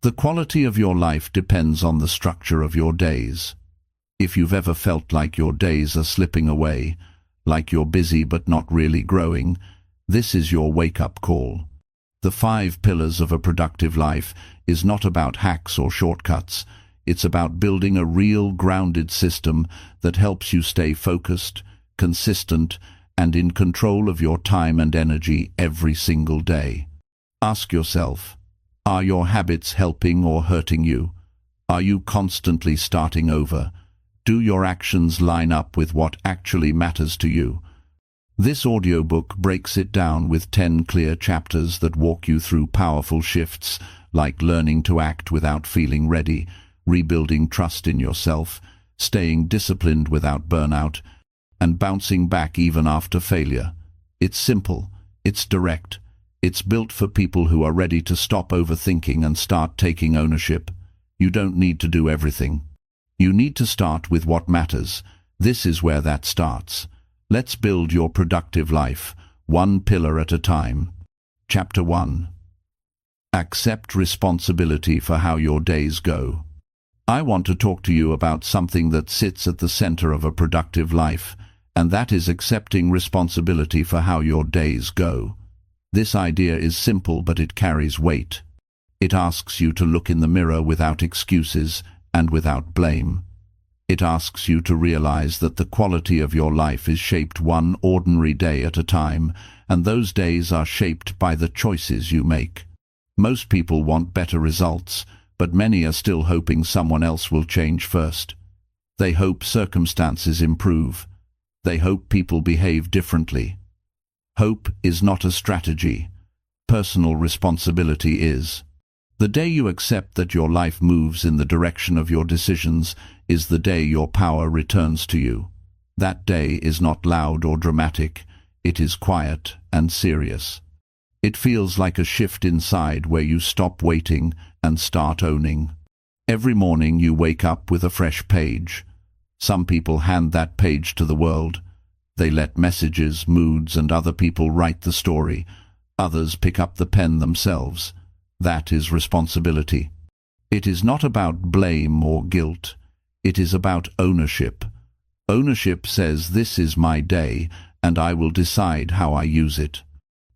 The quality of your life depends on the structure of your days. If you've ever felt like your days are slipping away, like you're busy but not really growing, this is your wake-up call. The 5 pillars of a productive life is not about hacks or shortcuts. It's about building a real, grounded system that helps you stay focused, consistent, and in control of your time and energy every single day. Ask yourself, are your habits helping or hurting you? Are you constantly starting over? Do your actions line up with what actually matters to you? This audiobook breaks it down with 10 clear chapters that walk you through powerful shifts like learning to act without feeling ready, rebuilding trust in yourself, staying disciplined without burnout, and bouncing back even after failure. It's simple, it's direct, it's built for people who are ready to stop overthinking and start taking ownership. You don't need to do everything. You need to start with what matters. This is where that starts. Let's build your productive life, one pillar at a time. Chapter 1. Accept responsibility for how your days go. I want to talk to you about something that sits at the center of a productive life, and that is accepting responsibility for how your days go. This idea is simple, but it carries weight. It asks you to look in the mirror without excuses and without blame. It asks you to realize that the quality of your life is shaped one ordinary day at a time, and those days are shaped by the choices you make. Most people want better results, but many are still hoping someone else will change first. They hope circumstances improve. They hope people behave differently. Hope is not a strategy. Personal responsibility is. The day you accept that your life moves in the direction of your decisions is the day your power returns to you. That day is not loud or dramatic. It is quiet and serious. It feels like a shift inside where you stop waiting and start owning. Every morning you wake up with a fresh page. Some people hand that page to the world. They let messages, moods, and other people write the story. Others pick up the pen themselves. That is responsibility. It is not about blame or guilt. It is about ownership. Ownership says, this is my day, and I will decide how I use it.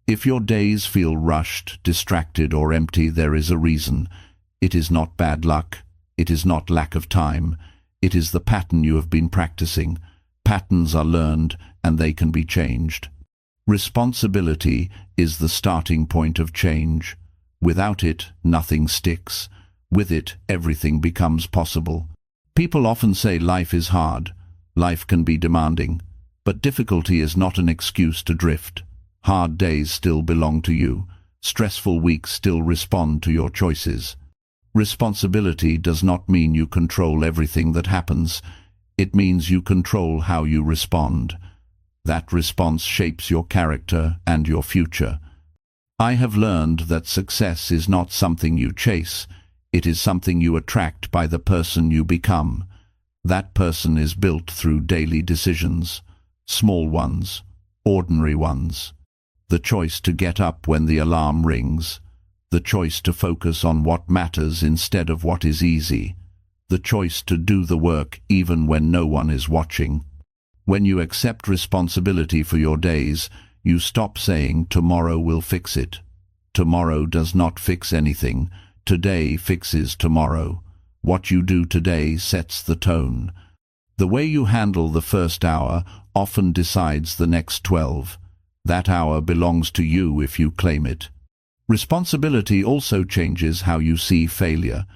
If your days feel rushed, distracted, or empty, there is a reason. It is not bad luck. It is not lack of time. It is the pattern you have been practicing. Patterns are learned, and they can be changed. Responsibility is the starting point of change. Without it, nothing sticks. With it, everything becomes possible. People often say life is hard. Life can be demanding. But difficulty is not an excuse to drift. Hard days still belong to you. Stressful weeks still respond to your choices. Responsibility does not mean you control everything that happens. It means you control how you respond. That response shapes your character and your future. I have learned that success is not something you chase. It is something you attract by the person you become. That person is built through daily decisions. Small ones, ordinary ones. The choice to get up when the alarm rings. The choice to focus on what matters instead of what is easy. The choice to do the work even when no one is watching. When you accept responsibility for your days, you stop saying, tomorrow will fix it. Tomorrow does not fix anything. Today fixes tomorrow. What you do today sets the tone. The way you handle the first hour often decides the next 12. That hour belongs to you if you claim it. Responsibility also changes how you see failure.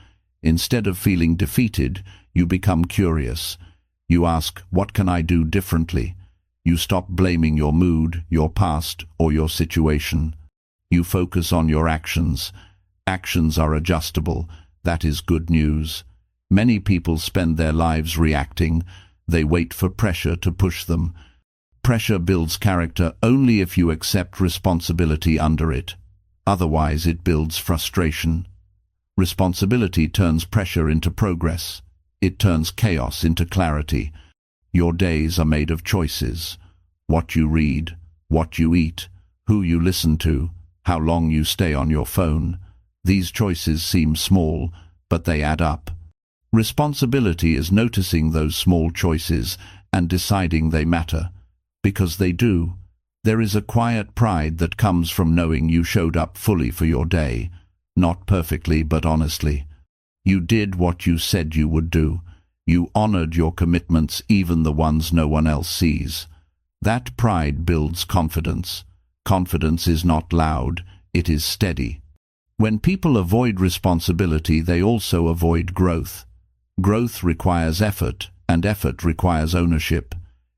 Instead of feeling defeated, you become curious. You ask, what can I do differently? You stop blaming your mood, your past, or your situation. You focus on your actions. Actions are adjustable. That is good news. Many people spend their lives reacting. They wait for pressure to push them. Pressure builds character only if you accept responsibility under it. Otherwise, it builds frustration. Responsibility turns pressure into progress. It turns chaos into clarity. Your days are made of choices. What you read, what you eat, who you listen to, how long you stay on your phone. These choices seem small, but they add up. Responsibility is noticing those small choices and deciding they matter. Because they do. There is a quiet pride that comes from knowing you showed up fully for your day. Not perfectly, but honestly. You did what you said you would do. You honored your commitments, even the ones no one else sees. That pride builds confidence. Confidence is not loud, it is steady. When people avoid responsibility, they also avoid growth. Growth requires effort, and effort requires ownership.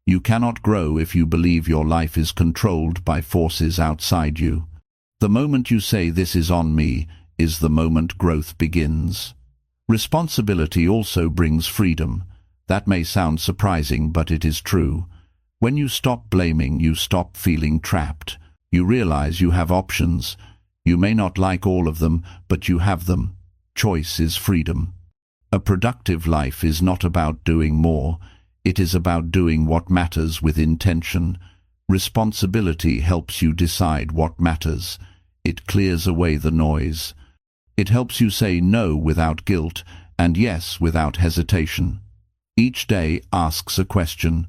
You cannot grow if you believe your life is controlled by forces outside you. The moment you say "this is on me" is the moment growth begins. Responsibility also brings freedom. That may sound surprising, but it is true. When you stop blaming, you stop feeling trapped. You realize you have options. You may not like all of them, but you have them. Choice is freedom. A productive life is not about doing more. It is about doing what matters with intention. Responsibility helps you decide what matters. It clears away the noise. It helps you say no without guilt and yes without hesitation. Each day asks a question.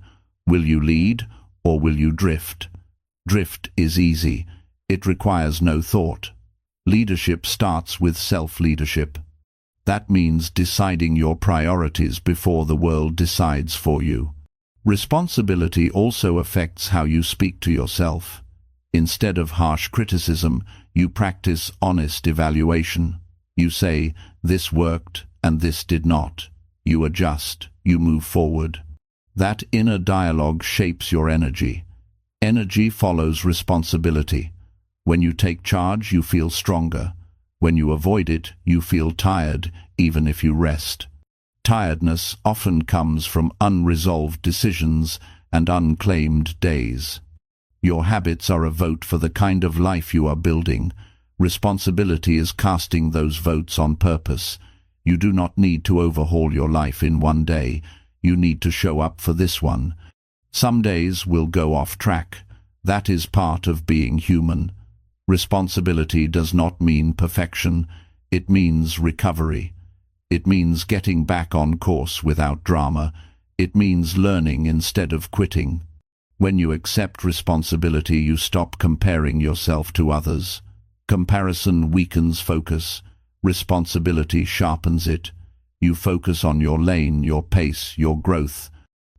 Will you lead or will you drift? Drift is easy. It requires no thought. Leadership starts with self-leadership. That means deciding your priorities before the world decides for you. Responsibility also affects how you speak to yourself. Instead of harsh criticism, you practice honest evaluation. You say, "This worked and this did not." You adjust, you move forward. That inner dialogue shapes your energy. Energy follows responsibility. When you take charge, you feel stronger. When you avoid it, you feel tired, even if you rest. Tiredness often comes from unresolved decisions and unclaimed days. Your habits are a vote for the kind of life you are building. Responsibility is casting those votes on purpose. You do not need to overhaul your life in one day. You need to show up for this one. Some days will go off track. That is part of being human. Responsibility does not mean perfection. It means recovery. It means getting back on course without drama. It means learning instead of quitting. When you accept responsibility, you stop comparing yourself to others. Comparison weakens focus. Responsibility sharpens it. You focus on your lane, your pace, your growth.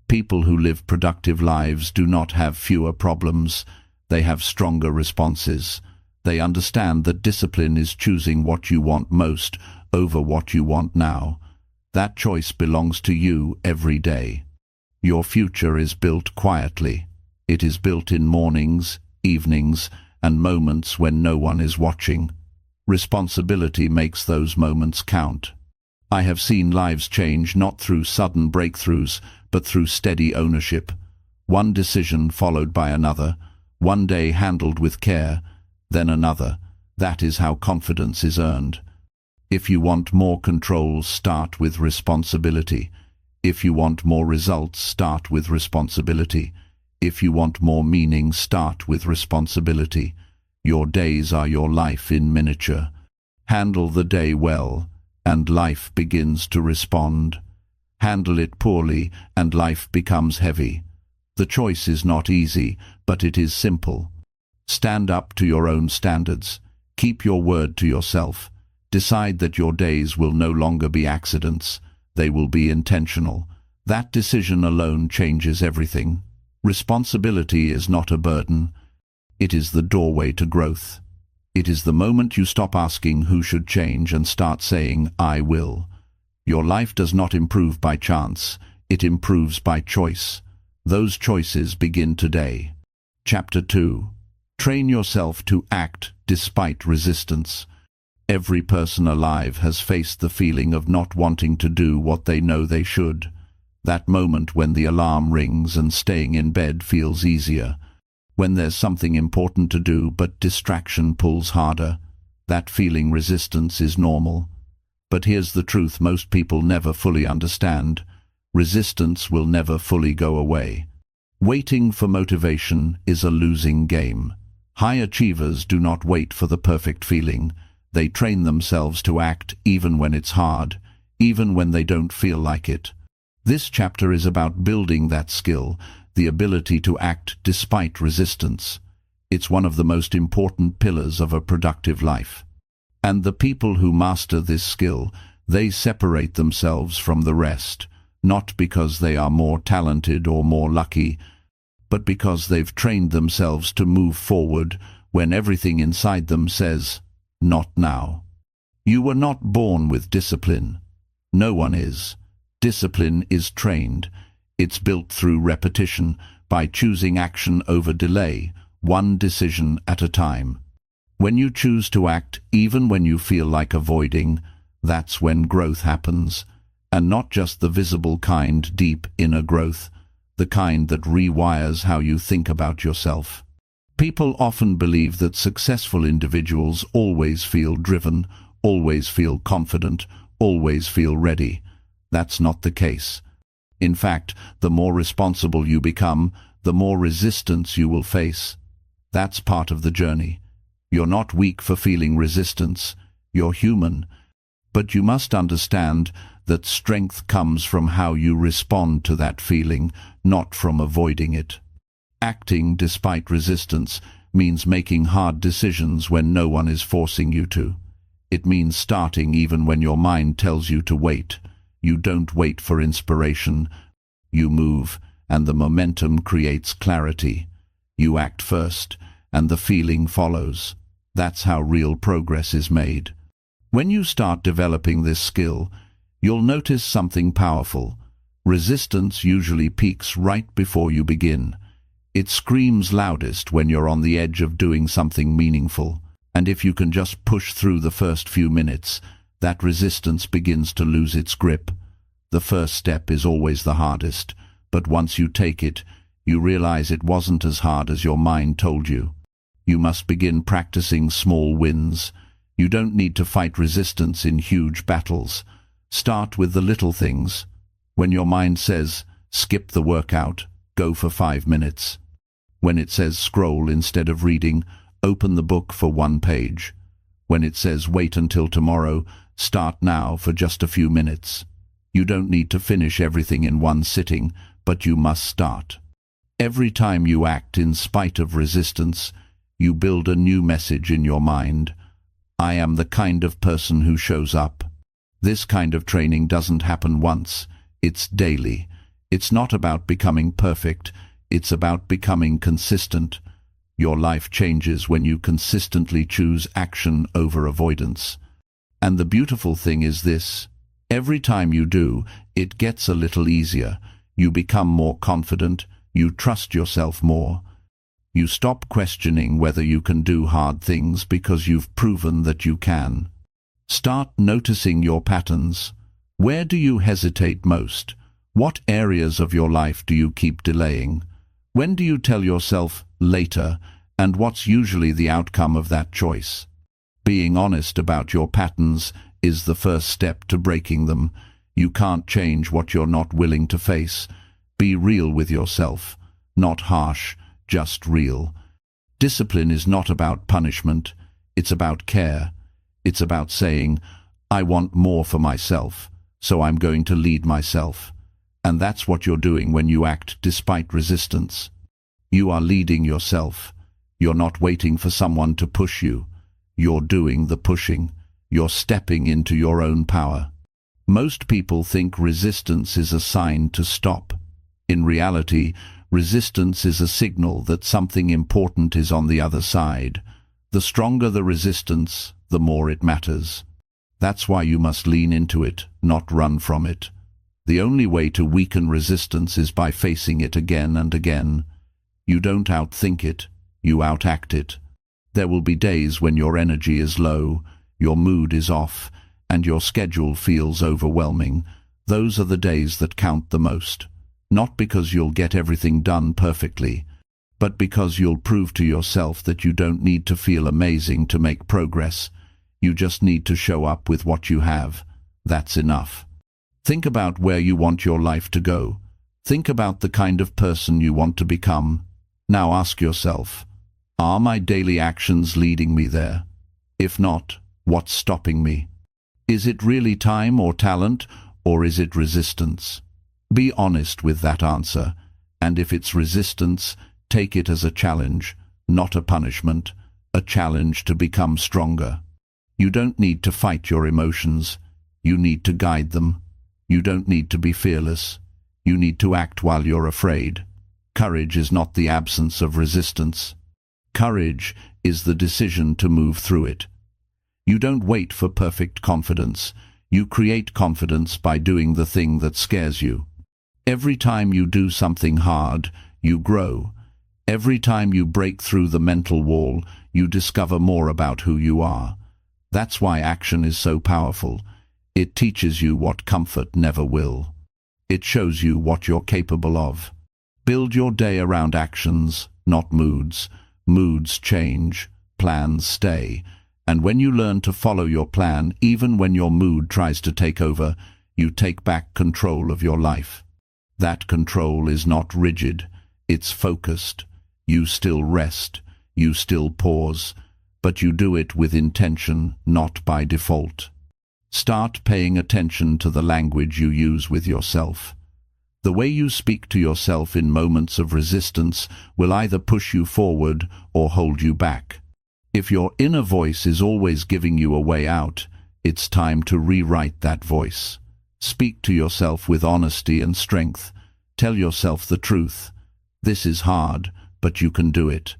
People who live productive lives do not have fewer problems. They have stronger responses. They understand that discipline is choosing what you want most over what you want now. That choice belongs to you every day. Your future is built quietly. It is built in mornings, evenings, and moments when no one is watching. Responsibility makes those moments count. I have seen lives change not through sudden breakthroughs, but through steady ownership. One decision followed by another, one day handled with care, then another. That is how confidence is earned. If you want more control, start with responsibility. If you want more results, start with responsibility. If you want more meaning, start with responsibility. Your days are your life in miniature. Handle the day well, and life begins to respond. Handle it poorly, and life becomes heavy. The choice is not easy, but it is simple. Stand up to your own standards. Keep your word to yourself. Decide that your days will no longer be accidents. They will be intentional. That decision alone changes everything. Responsibility is not a burden. It is the doorway to growth. It is the moment you stop asking who should change and start saying, "I will." Your life does not improve by chance. It improves by choice. Those choices begin today. Chapter 2. Train yourself to act despite resistance. Every person alive has faced the feeling of not wanting to do what they know they should. That moment when the alarm rings and staying in bed feels easier. When there's something important to do but distraction pulls harder. That feeling resistance is normal. But here's the truth most people never fully understand. Resistance will never fully go away. Waiting for motivation is a losing game. High achievers do not wait for the perfect feeling. They train themselves to act even when it's hard, even when they don't feel like it. This chapter is about building that skill, the ability to act despite resistance. It's one of the most important pillars of a productive life. And the people who master this skill, they separate themselves from the rest, not because they are more talented or more lucky, but because they've trained themselves to move forward when everything inside them says, "Not now." You were not born with discipline. No one is. Discipline is trained. It's built through repetition, by choosing action over delay, one decision at a time. When you choose to act, even when you feel like avoiding, that's when growth happens. And not just the visible kind, deep inner growth, the kind that rewires how you think about yourself. People often believe that successful individuals always feel driven, always feel confident, always feel ready. That's not the case. In fact, the more responsible you become, the more resistance you will face. That's part of the journey. You're not weak for feeling resistance. You're human. But you must understand that strength comes from how you respond to that feeling, not from avoiding it. Acting despite resistance means making hard decisions when no one is forcing you to. It means starting even when your mind tells you to wait. You don't wait for inspiration. You move, and the momentum creates clarity. You act first, and the feeling follows. That's how real progress is made. When you start developing this skill, you'll notice something powerful. Resistance usually peaks right before you begin. It screams loudest when you're on the edge of doing something meaningful. And if you can just push through the first few minutes, that resistance begins to lose its grip. The first step is always the hardest, but once you take it, you realize it wasn't as hard as your mind told you. You must begin practicing small wins. You don't need to fight resistance in huge battles. Start with the little things. When your mind says, skip the workout, go for 5 minutes. When it says scroll instead of reading, open the book for 1 page. When it says wait until tomorrow, start now for just a few minutes. You don't need to finish everything in one sitting, but you must start. Every time you act in spite of resistance, you build a new message in your mind. I am the kind of person who shows up. This kind of training doesn't happen once. It's daily. It's not about becoming perfect. It's about becoming consistent. Your life changes when you consistently choose action over avoidance. And the beautiful thing is this. Every time you do, it gets a little easier. You become more confident. You trust yourself more. You stop questioning whether you can do hard things because you've proven that you can. Start noticing your patterns. Where do you hesitate most? What areas of your life do you keep delaying? When do you tell yourself later, and what's usually the outcome of that choice? Being honest about your patterns is the first step to breaking them. You can't change what you're not willing to face. Be real with yourself. Not harsh, just real. Discipline is not about punishment. It's about care. It's about saying, I want more for myself, so I'm going to lead myself. And that's what you're doing when you act despite resistance. You are leading yourself. You're not waiting for someone to push you. You're doing the pushing. You're stepping into your own power. Most people think resistance is a sign to stop. In reality, resistance is a signal that something important is on the other side. The stronger the resistance, the more it matters. That's why you must lean into it, not run from it. The only way to weaken resistance is by facing it again and again. You don't outthink it, you outact it. There will be days when your energy is low, your mood is off, and your schedule feels overwhelming. Those are the days that count the most. Not because you'll get everything done perfectly, but because you'll prove to yourself that you don't need to feel amazing to make progress. You just need to show up with what you have. That's enough. Think about where you want your life to go. Think about the kind of person you want to become. Now ask yourself, are my daily actions leading me there? If not, What's stopping me? Is it really time or talent, or is it resistance? Be honest with that answer, and if it's resistance, take it as a challenge, not a punishment, a challenge to become stronger. You don't need to fight your emotions. You need to guide them. You don't need to be fearless. You need to act while you're afraid. Courage is not the absence of resistance. Courage is the decision to move through it. You don't wait for perfect confidence. You create confidence by doing the thing that scares you. Every time you do something hard, you grow. Every time you break through the mental wall, you discover more about who you are. That's why action is so powerful. It teaches you what comfort never will. It shows you what you're capable of. Build your day around actions, not moods. Moods change, plans stay. And when you learn to follow your plan, even when your mood tries to take over, you take back control of your life. That control is not rigid, it's focused. You still rest, you still pause, but you do it with intention, not by default. Start paying attention to the language you use with yourself. The way you speak to yourself in moments of resistance will either push you forward or hold you back. If your inner voice is always giving you a way out, it's time to rewrite that voice. Speak to yourself with honesty and strength. Tell yourself the truth. This is hard, but you can do it.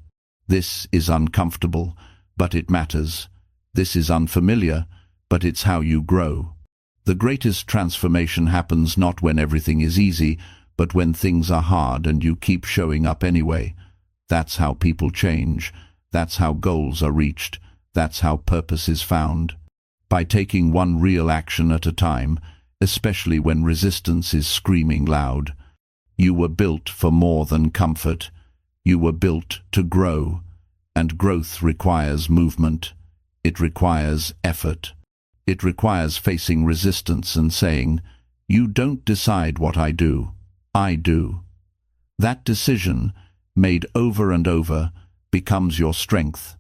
This is uncomfortable, but it matters. This is unfamiliar, but it's how you grow. The greatest transformation happens not when everything is easy, but when things are hard and you keep showing up anyway. That's how people change. That's how goals are reached. That's how purpose is found. By taking one real action at a time, especially when resistance is screaming loud. You were built for more than comfort. You were built to grow, and growth requires movement. It requires effort. It requires facing resistance and saying, "You don't decide what I do. I do." That decision, made over and over, becomes your strength.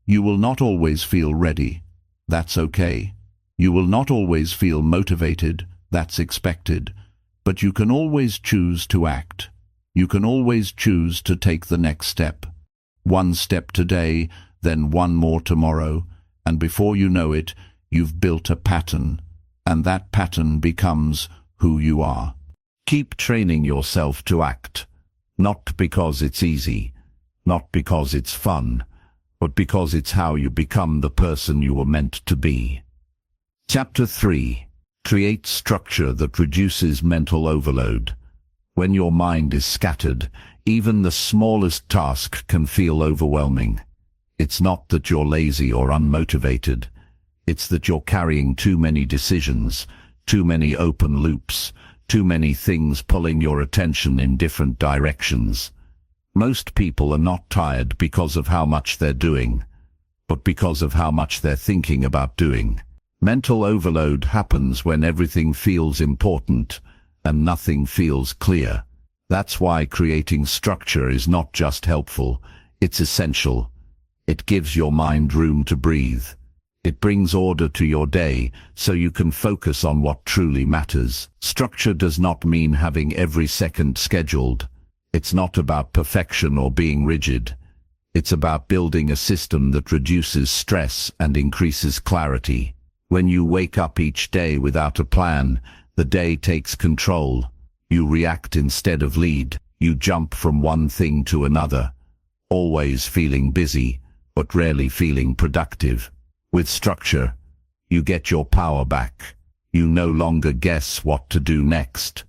You will not always feel ready. That's okay. You will not always feel motivated. That's expected. But you can always choose to act. You can always choose to take the next step. One step today, then one more tomorrow, and before you know it, you've built a pattern, and that pattern becomes who you are. Keep training yourself to act, not because it's easy, not because it's fun, but because it's how you become the person you were meant to be. Chapter 3. Create structure that reduces mental overload. When your mind is scattered, even the smallest task can feel overwhelming. It's not that you're lazy or unmotivated. It's that you're carrying too many decisions, too many open loops, too many things pulling your attention in different directions. Most people are not tired because of how much they're doing, but because of how much they're thinking about doing. Mental overload happens when everything feels important and nothing feels clear. That's why creating structure is not just helpful, it's essential. It gives your mind room to breathe. It brings order to your day so you can focus on what truly matters. Structure does not mean having every second scheduled. It's not about perfection or being rigid. It's about building a system that reduces stress and increases clarity. When you wake up each day without a plan, the day takes control. You react instead of lead. You jump from one thing to another, always feeling busy, but rarely feeling productive. With structure, you get your power back. You no longer guess what to do next.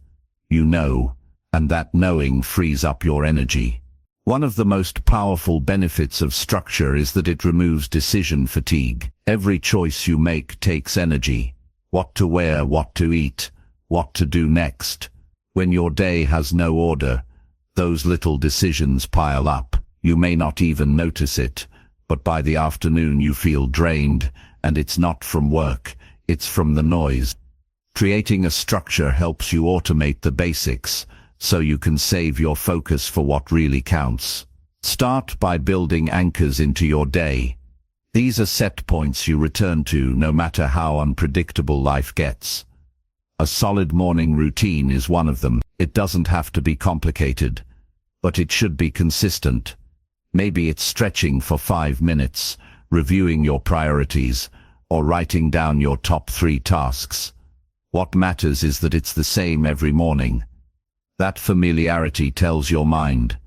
You know, and that knowing frees up your energy. One of the most powerful benefits of structure is that it removes decision fatigue. Every choice you make takes energy. What to wear, what to eat, what to do next. When your day has no order, those little decisions pile up. You may not even notice it, but by the afternoon you feel drained, and it's not from work, it's from the noise. Creating a structure helps you automate the basics, so you can save your focus for what really counts. Start by building anchors into your day. These are set points you return to no matter how unpredictable life gets. A solid morning routine is one of them. It doesn't have to be complicated, but it should be consistent. Maybe it's stretching for 5 minutes, reviewing your priorities, or writing down your top 3 tasks. What matters is that it's the same every morning. That familiarity tells your mind,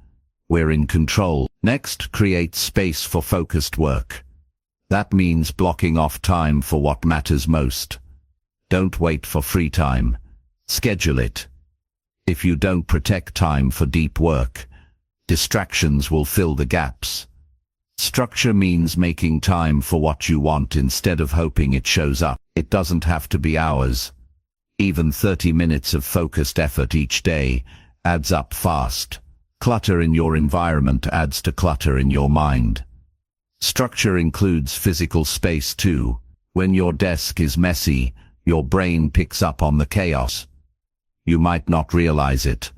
we're in control. Next, create space for focused work. That means blocking off time for what matters most. Don't wait for free time. Schedule it. If you don't protect time for deep work, distractions will fill the gaps. Structure means making time for what you want instead of hoping it shows up. It doesn't have to be hours. Even 30 minutes of focused effort each day adds up fast. Clutter in your environment adds to clutter in your mind. Structure includes physical space too. When your desk is messy, your brain picks up on the chaos. You might not realize it,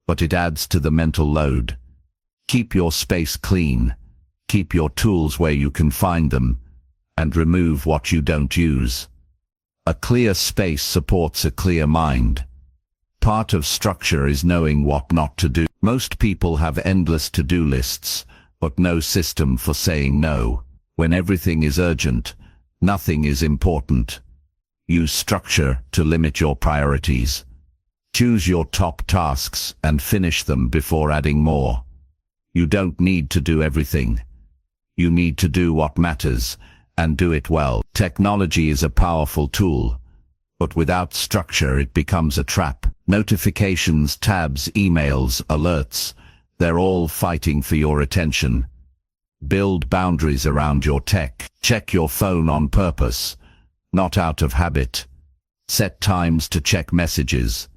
but it adds to the mental load. Keep your space clean. Keep your tools where you can find them, and remove what you don't use. A clear space supports a clear mind. Part of structure is knowing what not to do. Most people have endless to-do lists, but no system for saying no. When everything is urgent, nothing is important. Use structure to limit your priorities. Choose your top tasks and finish them before adding more. You don't need to do everything. You need to do what matters, and do it well. Technology is a powerful tool, but without structure it becomes a trap. Notifications, tabs, emails, alerts, they're all fighting for your attention. Build boundaries around your tech. Check your phone on purpose, not out of habit. Set times to check messages.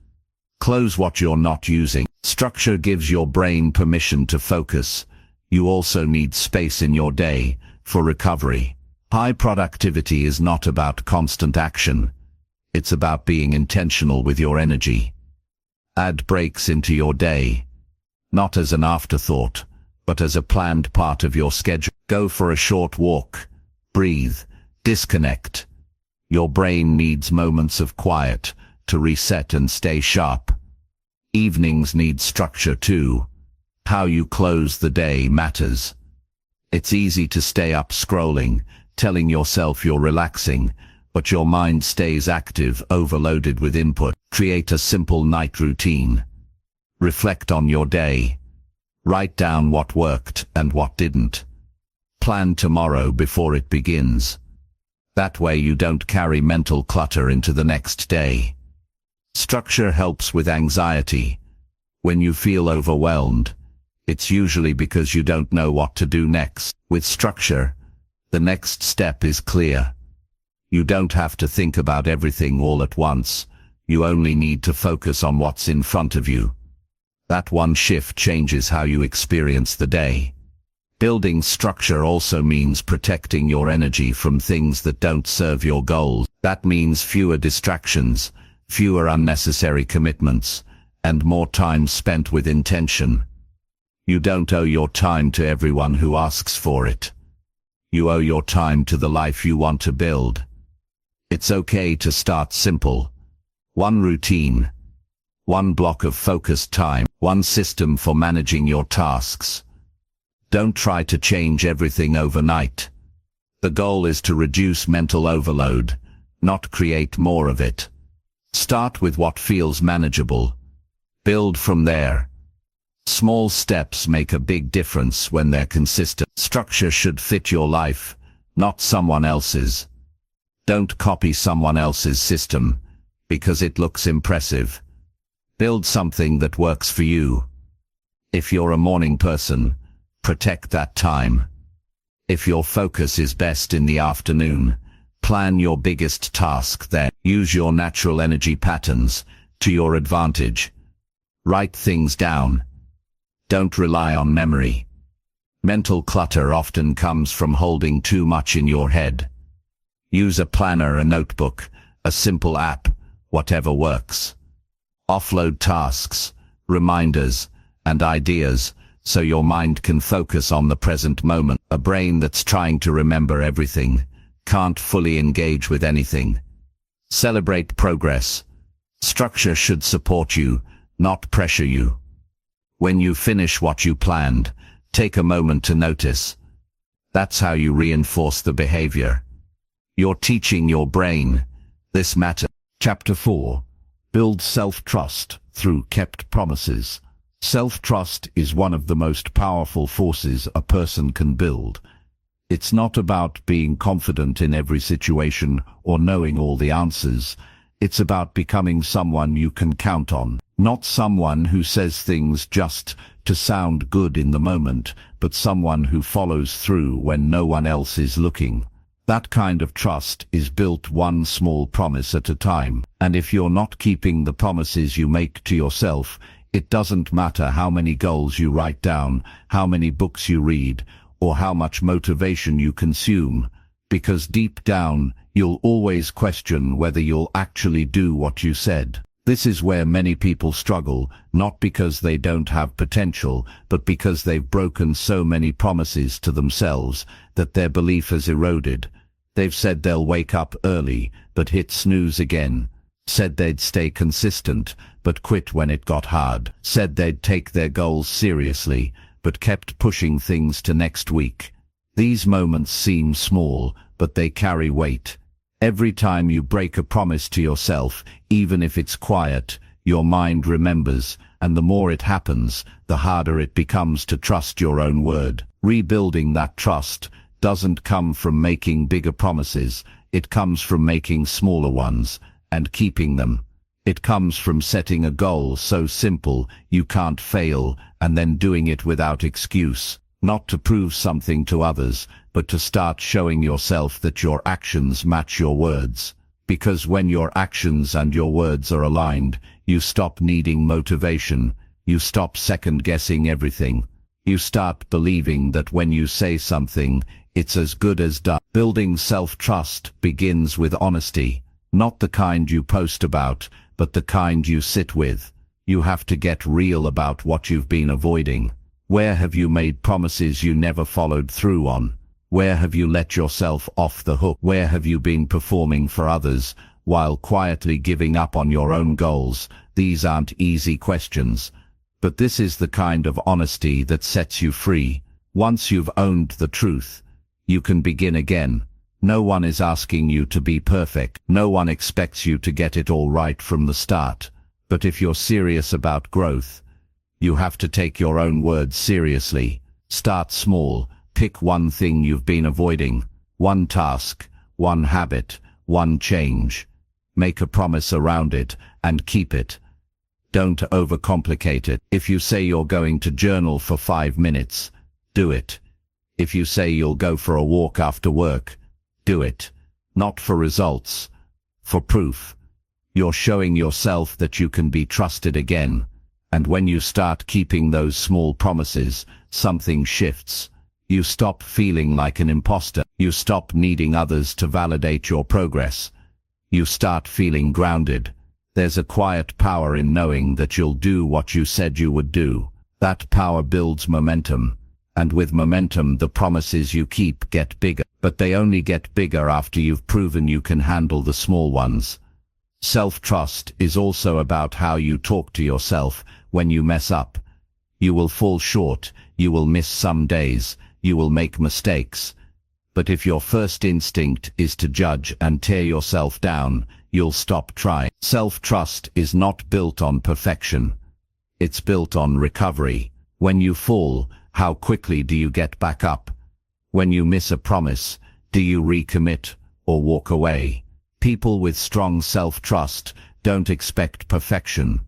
Close what you're not using. Structure gives your brain permission to focus. You also need space in your day for recovery. High productivity is not about constant action. It's about being intentional with your energy. Add breaks into your day, not as an afterthought, but as a planned part of your schedule. Go for a short walk. Breathe. Disconnect. Your brain needs moments of quiet to reset and stay sharp. Evenings need structure too. How you close the day matters. It's easy to stay up scrolling, telling yourself you're relaxing, but your mind stays active, overloaded with input. Create a simple night routine. Reflect on your day. Write down what worked and what didn't. Plan tomorrow before it begins. That way you don't carry mental clutter into the next day. Structure helps with anxiety. When you feel overwhelmed, it's usually because you don't know what to do next. With structure, the next step is clear. You don't have to think about everything all at once. You only need to focus on what's in front of you. That one shift changes how you experience the day. Building structure also means protecting your energy from things that don't serve your goals. That means fewer distractions, fewer unnecessary commitments, and more time spent with intention. You don't owe your time to everyone who asks for it. You owe your time to the life you want to build. It's okay to start simple. One routine, one block of focused time, one system for managing your tasks. Don't try to change everything overnight. The goal is to reduce mental overload, not create more of it. Start with what feels manageable. Build from there. Small steps make a big difference when they're consistent. Structure should fit your life, not someone else's. Don't copy someone else's system because it looks impressive. Build something that works for you. If you're a morning person, protect that time. If your focus is best in the afternoon, plan your biggest task then. Use your natural energy patterns to your advantage. Write things down. Don't rely on memory. Mental clutter often comes from holding too much in your head. Use a planner, a notebook, a simple app, whatever works. Offload tasks, reminders, and ideas so your mind can focus on the present moment. A brain that's trying to remember everything can't fully engage with anything. Celebrate progress. Structure should support you, not pressure you. When you finish what you planned, take a moment to notice. That's how you reinforce the behavior. You're teaching your brain, this matters. Chapter 4. Build self-trust through kept promises. Self-trust is one of the most powerful forces a person can build. It's not about being confident in every situation or knowing all the answers. It's about becoming someone you can count on. Not someone who says things just to sound good in the moment, but someone who follows through when no one else is looking. That kind of trust is built one small promise at a time, and if you're not keeping the promises you make to yourself, it doesn't matter how many goals you write down, how many books you read, or how much motivation you consume, because deep down, you'll always question whether you'll actually do what you said. This is where many people struggle, not because they don't have potential, but because they've broken so many promises to themselves that their belief has eroded. They've said they'll wake up early, but hit snooze again. Said they'd stay consistent, but quit when it got hard. Said they'd take their goals seriously, but kept pushing things to next week. These moments seem small, but they carry weight. Every time you break a promise to yourself, even if it's quiet, your mind remembers, and the more it happens, the harder it becomes to trust your own word. Rebuilding that trust doesn't come from making bigger promises, it comes from making smaller ones, and keeping them. It comes from setting a goal so simple you can't fail, and then doing it without excuse. Not to prove something to others, but to start showing yourself that your actions match your words. Because when your actions and your words are aligned, you stop needing motivation, you stop second-guessing everything. You start believing that when you say something, it's as good as done. Building self-trust begins with honesty, not the kind you post about, but the kind you sit with. You have to get real about what you've been avoiding. Where have you made promises you never followed through on? Where have you let yourself off the hook? Where have you been performing for others while quietly giving up on your own goals? These aren't easy questions, but this is the kind of honesty that sets you free. Once you've owned the truth, you can begin again. No one is asking you to be perfect. No one expects you to get it all right from the start. But if you're serious about growth, you have to take your own words seriously. Start small. Pick one thing you've been avoiding, one task, one habit, one change. Make a promise around it and keep it. Don't overcomplicate it. If you say you're going to journal for 5 minutes, do it. If you say you'll go for a walk after work, do it. Not for results, for proof. You're showing yourself that you can be trusted again. And when you start keeping those small promises, something shifts. You stop feeling like an imposter. You stop needing others to validate your progress. You start feeling grounded. There's a quiet power in knowing that you'll do what you said you would do. That power builds momentum. And with momentum, the promises you keep get bigger. But they only get bigger after you've proven you can handle the small ones. Self-trust is also about how you talk to yourself when you mess up. You will fall short, you will miss some days, you will make mistakes. But if your first instinct is to judge and tear yourself down, you'll stop trying. Self-trust is not built on perfection. It's built on recovery. When you fall, how quickly do you get back up? When you miss a promise, do you recommit or walk away? People with strong self-trust don't expect perfection.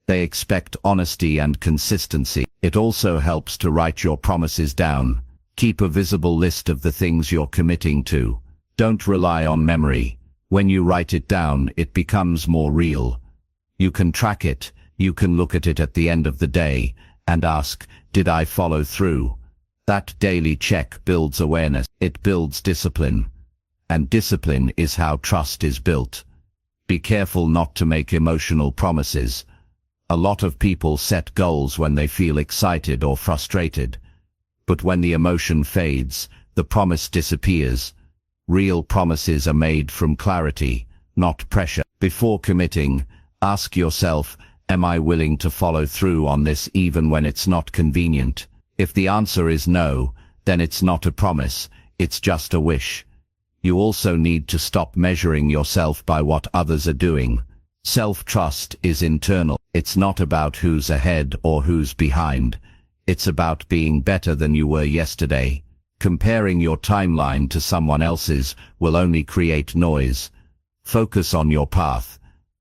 They expect honesty and consistency. It also helps to write your promises down. Keep a visible list of the things you're committing to. Don't rely on memory. When you write it down, it becomes more real. You can track it. You can look at it at the end of the day and ask, did I follow through? That daily check builds awareness. It builds discipline. And discipline is how trust is built. Be careful not to make emotional promises. A lot of people set goals when they feel excited or frustrated. But when the emotion fades, the promise disappears. Real promises are made from clarity, not pressure. Before committing, ask yourself, am I willing to follow through on this even when it's not convenient? If the answer is no, then it's not a promise, it's just a wish. You also need to stop measuring yourself by what others are doing. Self-trust is internal. It's not about who's ahead or who's behind. It's about being better than you were yesterday. Comparing your timeline to someone else's will only create noise. Focus on your path.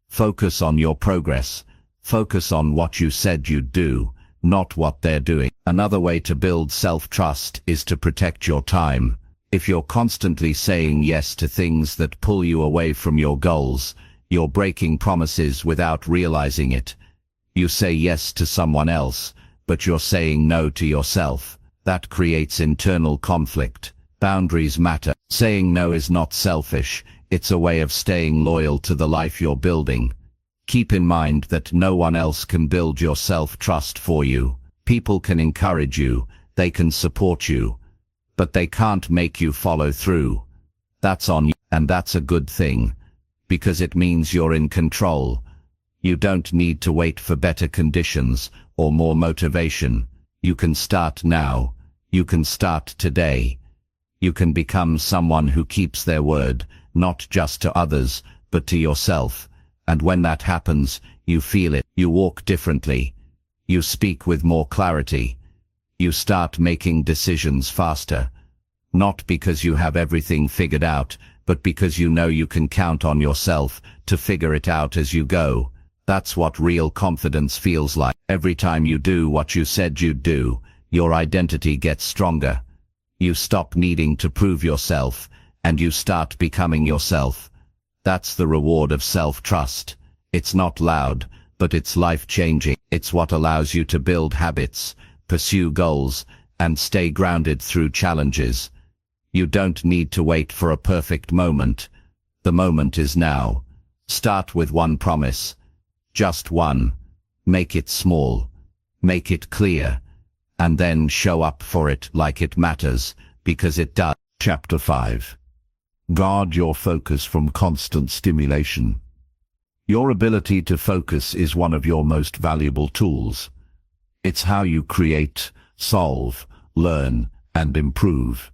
Focus on your progress. Focus on what you said you'd do, not what they're doing. Another way to build self-trust is to protect your time. If you're constantly saying yes to things that pull you away from your goals, you're breaking promises without realizing it. You say yes to someone else, but you're saying no to yourself. That creates internal conflict. Boundaries matter. Saying no is not selfish. It's a way of staying loyal to the life you're building. Keep in mind that no one else can build your self-trust for you. People can encourage you, they can support you, but they can't make you follow through. That's on you, and that's a good thing, because it means you're in control. You don't need to wait for better conditions or more motivation. You can start now. You can start today. You can become someone who keeps their word, not just to others, but to yourself. And when that happens, you feel it. You walk differently. You speak with more clarity. You start making decisions faster. Not because you have everything figured out, but because you know you can count on yourself to figure it out as you go. That's what real confidence feels like. Every time you do what you said you'd do, your identity gets stronger. You stop needing to prove yourself, and you start becoming yourself. That's the reward of self-trust. It's not loud, but it's life-changing. It's what allows you to build habits, pursue goals, and stay grounded through challenges. You don't need to wait for a perfect moment. The moment is now. Start with one promise. Just one. Make it small. Make it clear. And then show up for it like it matters, because it does. Chapter 5. Guard your focus from constant stimulation. Your ability to focus is one of your most valuable tools. It's how you create, solve, learn, and improve.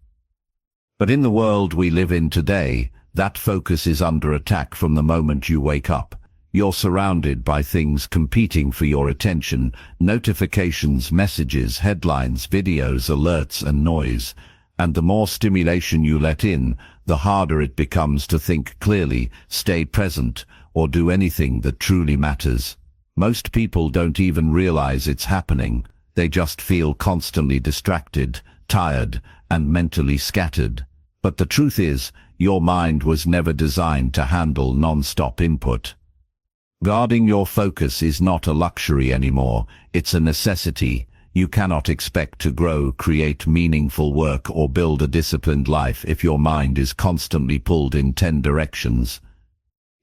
But in the world we live in today, that focus is under attack from the moment you wake up. You're surrounded by things competing for your attention: notifications, messages, headlines, videos, alerts, and noise. And the more stimulation you let in, the harder it becomes to think clearly, stay present, or do anything that truly matters. Most people don't even realize it's happening. They just feel constantly distracted, tired, and mentally scattered. But the truth is, your mind was never designed to handle non-stop input. Guarding your focus is not a luxury anymore, it's a necessity. You cannot expect to grow, create meaningful work, or build a disciplined life if your mind is constantly pulled in 10 directions.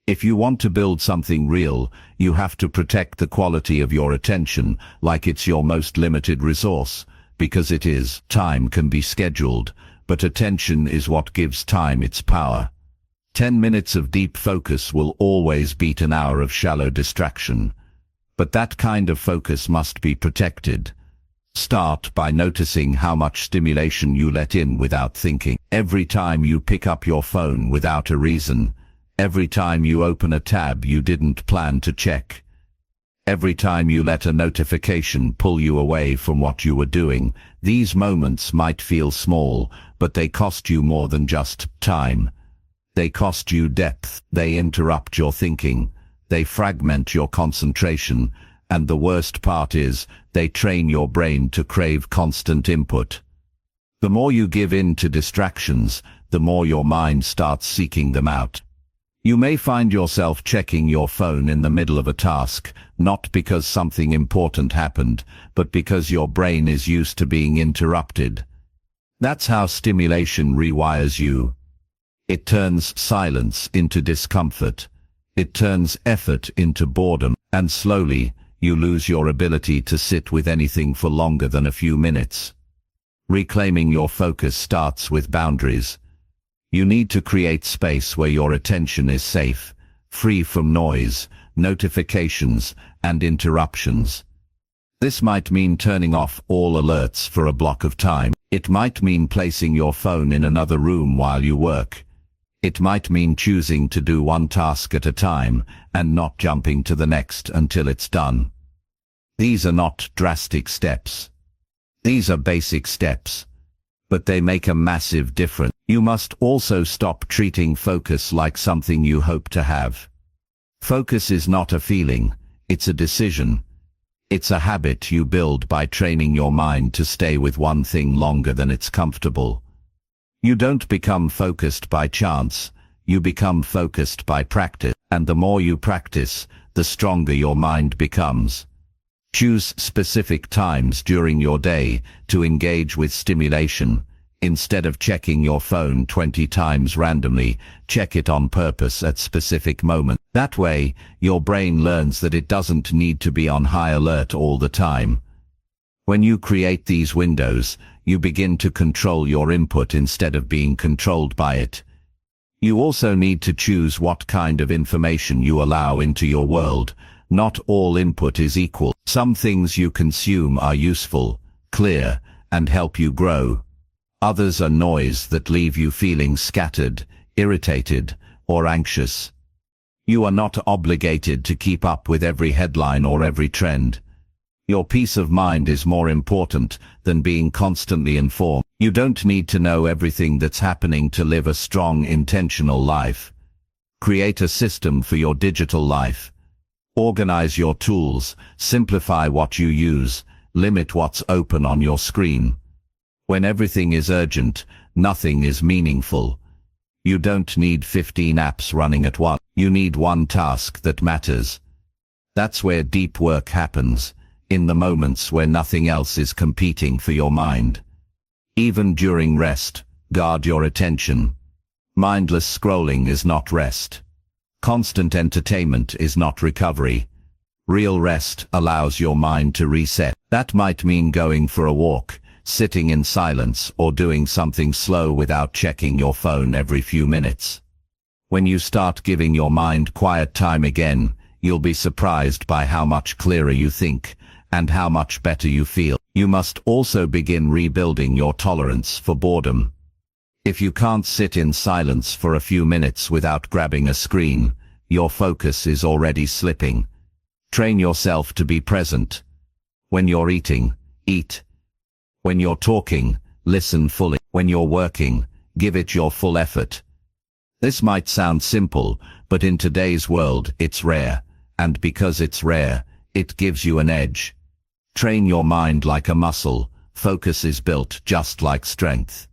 If you want to build something real, you have to protect the quality of your attention like it's your most limited resource, because it is. Time can be scheduled, but attention is what gives time its power. 10 minutes of deep focus will always beat an hour of shallow distraction. But that kind of focus must be protected. Start by noticing how much stimulation you let in without thinking. Every time you pick up your phone without a reason. Every time you open a tab you didn't plan to check. Every time you let a notification pull you away from what you were doing. These moments might feel small, but they cost you more than just time. They cost you depth. They interrupt your thinking. They fragment your concentration. And the worst part is, they train your brain to crave constant input. The more you give in to distractions, the more your mind starts seeking them out. You may find yourself checking your phone in the middle of a task, not because something important happened, but because your brain is used to being interrupted. That's how stimulation rewires you. It turns silence into discomfort. It turns effort into boredom, and slowly, you lose your ability to sit with anything for longer than a few minutes. Reclaiming your focus starts with boundaries. You need to create space where your attention is safe, free from noise, notifications, and interruptions. This might mean turning off all alerts for a block of time. It might mean placing your phone in another room while you work. It might mean choosing to do one task at a time and not jumping to the next until it's done. These are not drastic steps. These are basic steps, but they make a massive difference. You must also stop treating focus like something you hope to have. Focus is not a feeling, it's a decision. It's a habit you build by training your mind to stay with one thing longer than it's comfortable. You don't become focused by chance, you become focused by practice, and the more you practice, the stronger your mind becomes. Choose specific times during your day to engage with stimulation. Instead of checking your phone 20 times randomly, check it on purpose at specific moments. That way, your brain learns that it doesn't need to be on high alert all the time. When you create these windows, you begin to control your input instead of being controlled by it. You also need to choose what kind of information you allow into your world. Not all input is equal. Some things you consume are useful, clear, and help you grow. Others are noise that leave you feeling scattered, irritated, or anxious. You are not obligated to keep up with every headline or every trend. Your peace of mind is more important than being constantly informed. You don't need to know everything that's happening to live a strong, intentional life. Create a system for your digital life. Organize your tools, simplify what you use, limit what's open on your screen. When everything is urgent, nothing is meaningful. You don't need 15 apps running at once. You need one task that matters. That's where deep work happens, in the moments where nothing else is competing for your mind. Even during rest, guard your attention. Mindless scrolling is not rest. Constant entertainment is not recovery. Real rest allows your mind to reset. That might mean going for a walk, sitting in silence, or doing something slow without checking your phone every few minutes. When you start giving your mind quiet time again, you'll be surprised by how much clearer you think and how much better you feel. You must also begin rebuilding your tolerance for boredom. If you can't sit in silence for a few minutes without grabbing a screen, your focus is already slipping. Train yourself to be present. When you're eating, eat. When you're talking, listen fully. When you're working, give it your full effort. This might sound simple, but in today's world it's rare, and because it's rare, it gives you an edge. Train your mind like a muscle. Focus is built just like strength.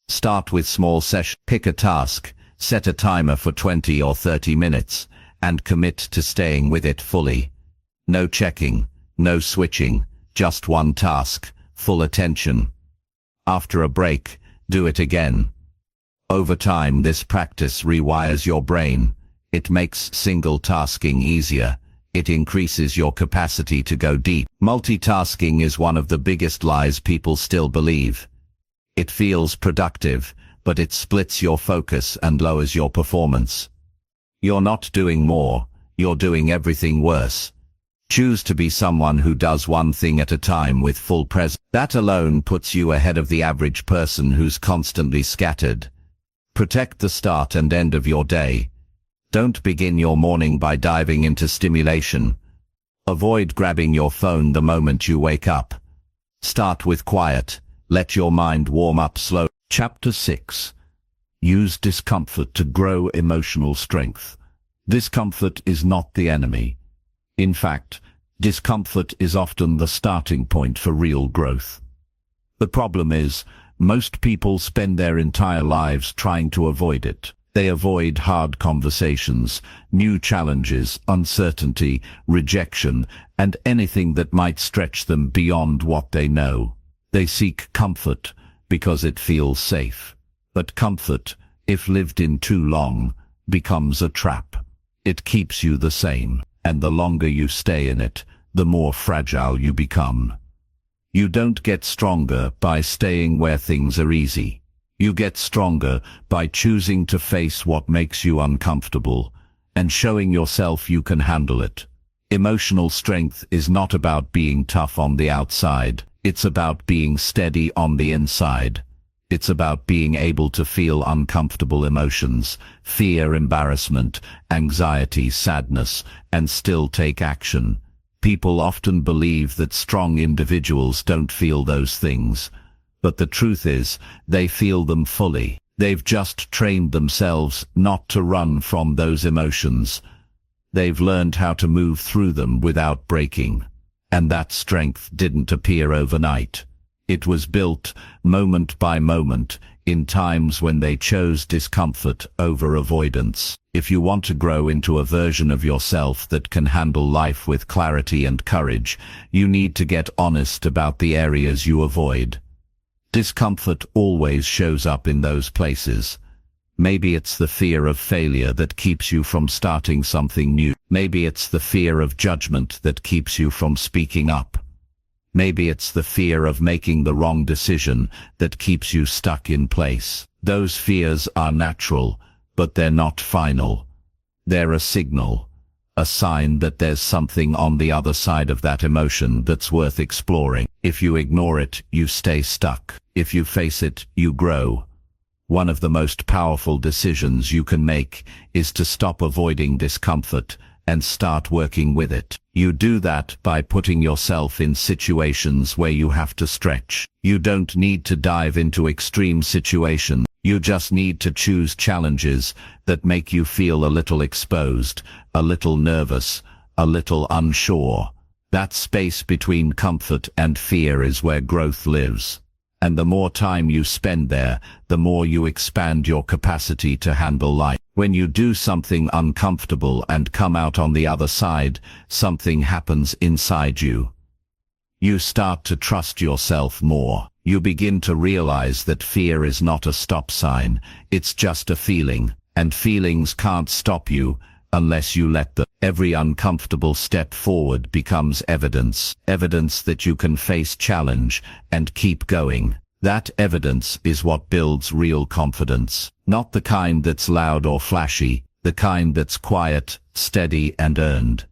Start with small sessions. Pick a task, set a timer for 20 or 30 minutes, and commit to staying with it fully. No checking, no switching, just one task, full attention. After a break, do it again. Over time, this practice rewires your brain. It makes single tasking easier. It increases your capacity to go deep. Multitasking is one of the biggest lies people still believe. It feels productive, but it splits your focus and lowers your performance. You're not doing more, you're doing everything worse. Choose to be someone who does one thing at a time with full presence. That alone puts you ahead of the average person who's constantly scattered. Protect the start and end of your day. Don't begin your morning by diving into stimulation. Avoid grabbing your phone the moment you wake up. Start with quiet. Let your mind warm up slowly. Chapter 6. Use discomfort to grow emotional strength. Discomfort is not the enemy. In fact, discomfort is often the starting point for real growth. The problem is, most people spend their entire lives trying to avoid it. They avoid hard conversations, new challenges, uncertainty, rejection, and anything that might stretch them beyond what they know. They seek comfort because it feels safe. But comfort, if lived in too long, becomes a trap. It keeps you the same, and the longer you stay in it, the more fragile you become. You don't get stronger by staying where things are easy. You get stronger by choosing to face what makes you uncomfortable and showing yourself you can handle it. Emotional strength is not about being tough on the outside. It's about being steady on the inside. It's about being able to feel uncomfortable emotions, fear, embarrassment, anxiety, sadness, and still take action. People often believe that strong individuals don't feel those things. But the truth is, they feel them fully. They've just trained themselves not to run from those emotions. They've learned how to move through them without breaking. And that strength didn't appear overnight. It was built, moment by moment, in times when they chose discomfort over avoidance. If you want to grow into a version of yourself that can handle life with clarity and courage, you need to get honest about the areas you avoid. Discomfort always shows up in those places. Maybe it's the fear of failure that keeps you from starting something new. Maybe it's the fear of judgment that keeps you from speaking up. Maybe it's the fear of making the wrong decision that keeps you stuck in place. Those fears are natural, but they're not final. They're a signal, a sign that there's something on the other side of that emotion that's worth exploring. If you ignore it, you stay stuck. If you face it, you grow. One of the most powerful decisions you can make is to stop avoiding discomfort and start working with it. You do that by putting yourself in situations where you have to stretch. You don't need to dive into extreme situations. You just need to choose challenges that make you feel a little exposed, a little nervous, a little unsure. That space between comfort and fear is where growth lives. And the more time you spend there, the more you expand your capacity to handle life. When you do something uncomfortable and come out on the other side, something happens inside you. You start to trust yourself more. You begin to realize that fear is not a stop sign, it's just a feeling, and feelings can't stop you unless you let them. Every uncomfortable step forward becomes evidence that you can face challenge and keep going. That evidence is what builds real confidence, not the kind that's loud or flashy, the kind that's quiet, steady, and earned.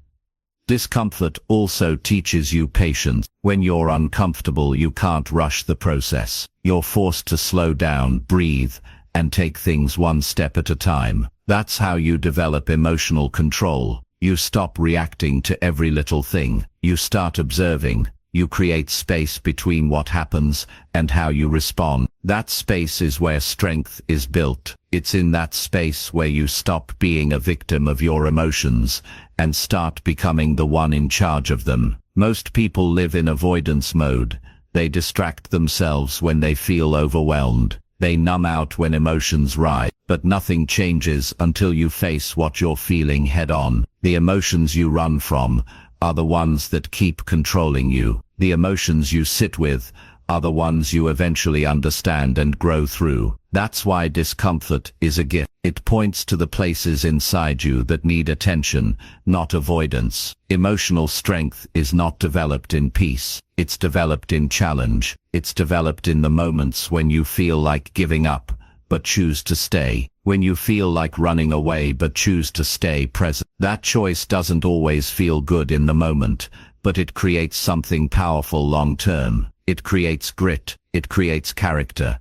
Discomfort also teaches you patience. When you're uncomfortable, you can't rush the process. You're forced to slow down, breathe, and take things one step at a time. That's how you develop emotional control. You stop reacting to every little thing. You start observing. You create space between what happens and how you respond. That space is where strength is built. It's in that space where you stop being a victim of your emotions and start becoming the one in charge of them. Most people live in avoidance mode. They distract themselves when they feel overwhelmed. They numb out when emotions rise. But nothing changes until you face what you're feeling head on. The emotions you run from are the ones that keep controlling you. The emotions you sit with are the ones you eventually understand and grow through. That's why discomfort is a gift. It points to the places inside you that need attention, not avoidance. Emotional strength is not developed in peace. It's developed in challenge. It's developed in the moments when you feel like giving up, but choose to stay. When you feel like running away but choose to stay present. That choice doesn't always feel good in the moment, but it creates something powerful long term. It creates grit. It creates character.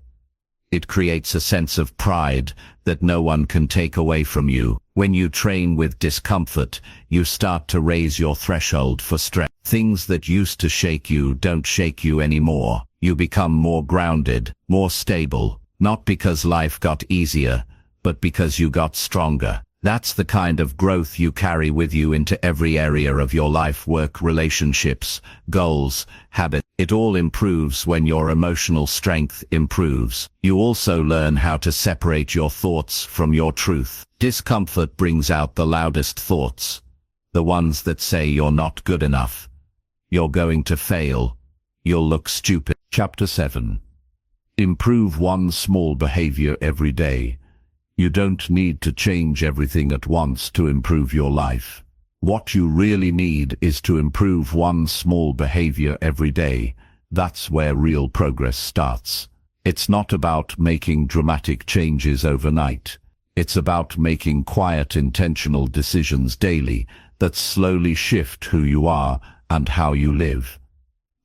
It creates a sense of pride that no one can take away from you. When you train with discomfort, you start to raise your threshold for strength. Things that used to shake you don't shake you anymore. You become more grounded, more stable. Not because life got easier, but because you got stronger. That's the kind of growth you carry with you into every area of your life: work, relationships, goals, habits. It all improves when your emotional strength improves. You also learn how to separate your thoughts from your truth. Discomfort brings out the loudest thoughts, the ones that say you're not good enough, you're going to fail, you'll look stupid. Chapter 7. Improve one small behavior every day. You don't need to change everything at once to improve your life. What you really need is to improve one small behavior every day. That's where real progress starts. It's not about making dramatic changes overnight. It's about making quiet, intentional decisions daily that slowly shift who you are and how you live.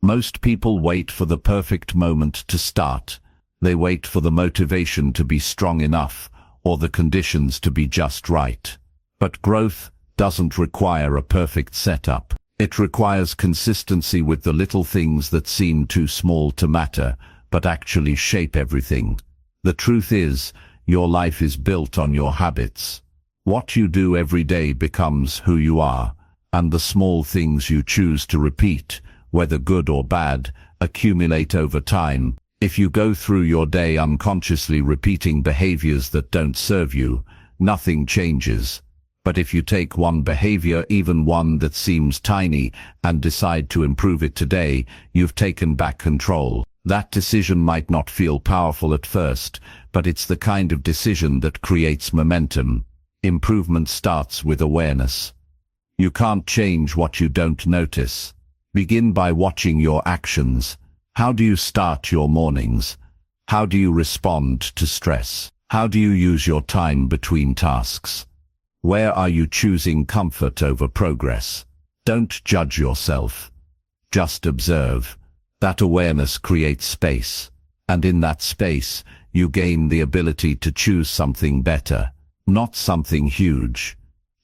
Most people wait for the perfect moment to start. They wait for the motivation to be strong enough or the conditions to be just right. But growth doesn't require a perfect setup. It requires consistency with the little things that seem too small to matter, but actually shape everything. The truth is, your life is built on your habits. What you do every day becomes who you are, and the small things you choose to repeat, whether good or bad, accumulate over time. If you go through your day unconsciously repeating behaviors that don't serve you, nothing changes. But if you take one behavior, even one that seems tiny, and decide to improve it today, you've taken back control. That decision might not feel powerful at first, but it's the kind of decision that creates momentum. Improvement starts with awareness. You can't change what you don't notice. Begin by watching your actions. How do you start your mornings? How do you respond to stress? How do you use your time between tasks? Where are you choosing comfort over progress? Don't judge yourself. Just observe. That awareness creates space, and in that space, you gain the ability to choose something better. Not something huge,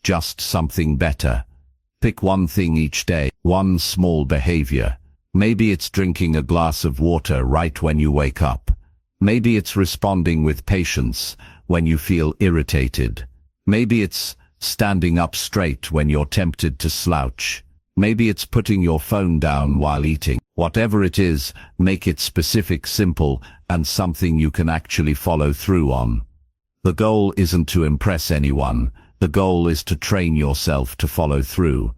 just something better. Pick one thing each day, one small behavior. Maybe it's drinking a glass of water right when you wake up. Maybe it's responding with patience when you feel irritated. Maybe it's standing up straight when you're tempted to slouch. Maybe it's putting your phone down while eating. Whatever it is, make it specific, simple, and something you can actually follow through on. The goal isn't to impress anyone. The goal is to train yourself to follow through.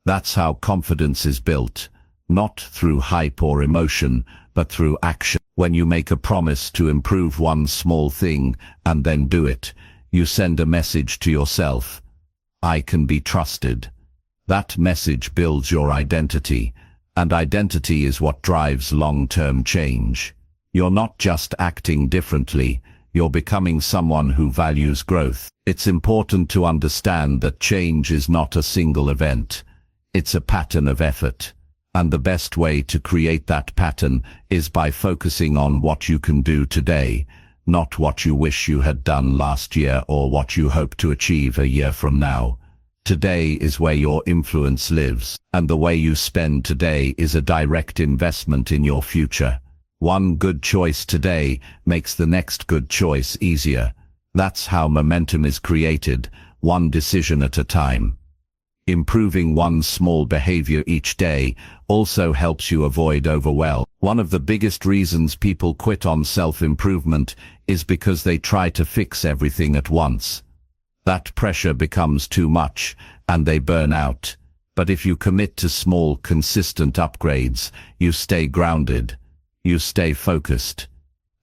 That's how confidence is built, not through hype or emotion, but through action. When you make a promise to improve one small thing and then do it, you send a message to yourself. I can be trusted. That message builds your identity, and identity is what drives long-term change. You're not just acting differently, you're becoming someone who values growth. It's important to understand that change is not a single event. It's a pattern of effort. And the best way to create that pattern is by focusing on what you can do today, not what you wish you had done last year or what you hope to achieve a year from now. Today is where your influence lives, and the way you spend today is a direct investment in your future. One good choice today makes the next good choice easier. That's how momentum is created, one decision at a time. Improving one small behavior each day also helps you avoid overwhelm. One of the biggest reasons people quit on self-improvement is because they try to fix everything at once. That pressure becomes too much, and they burn out. But if you commit to small, consistent upgrades, you stay grounded, you stay focused,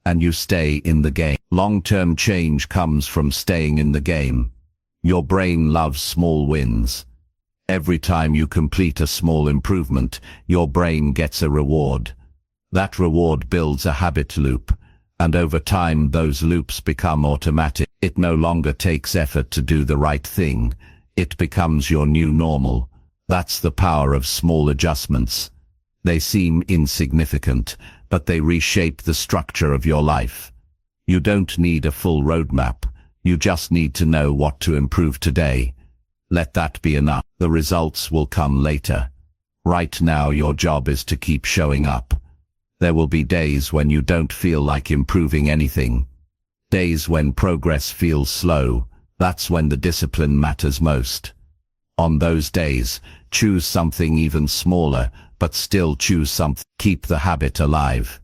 and you stay in the game. Long-term change comes from staying in the game. Your brain loves small wins. Every time you complete a small improvement, your brain gets a reward. That reward builds a habit loop, and over time those loops become automatic. It no longer takes effort to do the right thing. It becomes your new normal. That's the power of small adjustments. They seem insignificant, but they reshape the structure of your life. You don't need a full roadmap. You just need to know what to improve today. Let that be enough. The results will come later. Right now your job is to keep showing up. There will be days when you don't feel like improving anything. Days when progress feels slow. That's when the discipline matters most. On those days, choose something even smaller, but still choose something. Keep the habit alive.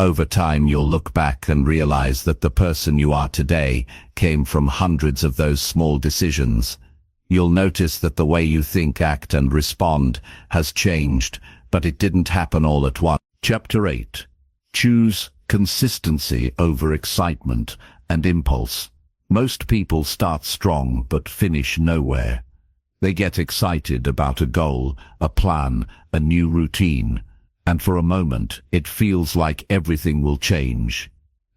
Over time you'll look back and realize that the person you are today came from hundreds of those small decisions. You'll notice that the way you think, act, and respond has changed, but it didn't happen all at once. Chapter 8. Choose consistency over excitement and impulse. Most people start strong but finish nowhere. They get excited about a goal, a plan, a new routine, and for a moment it feels like everything will change.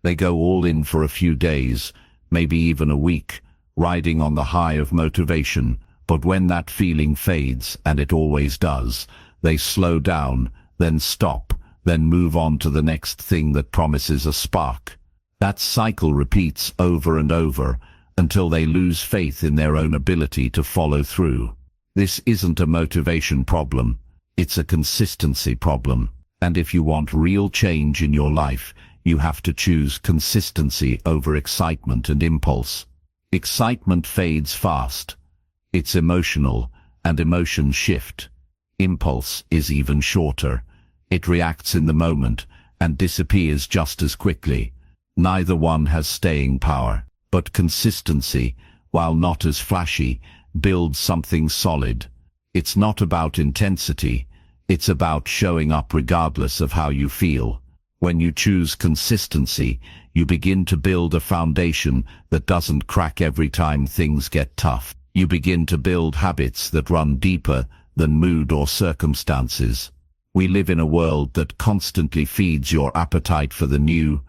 They go all in for a few days, maybe even a week, riding on the high of motivation, but when that feeling fades, and it always does, they slow down, then stop, then move on to the next thing that promises a spark. That cycle repeats over and over, until they lose faith in their own ability to follow through. This isn't a motivation problem, it's a consistency problem. And if you want real change in your life, you have to choose consistency over excitement and impulse. Excitement fades fast. It's emotional, and emotions shift. Impulse is even shorter. It reacts in the moment, and disappears just as quickly. Neither one has staying power. But consistency, while not as flashy, builds something solid. It's not about intensity, it's about showing up regardless of how you feel. When you choose consistency, you begin to build a foundation that doesn't crack every time things get tough. You begin to build habits that run deeper than mood or circumstances. We live in a world that constantly feeds your appetite for the new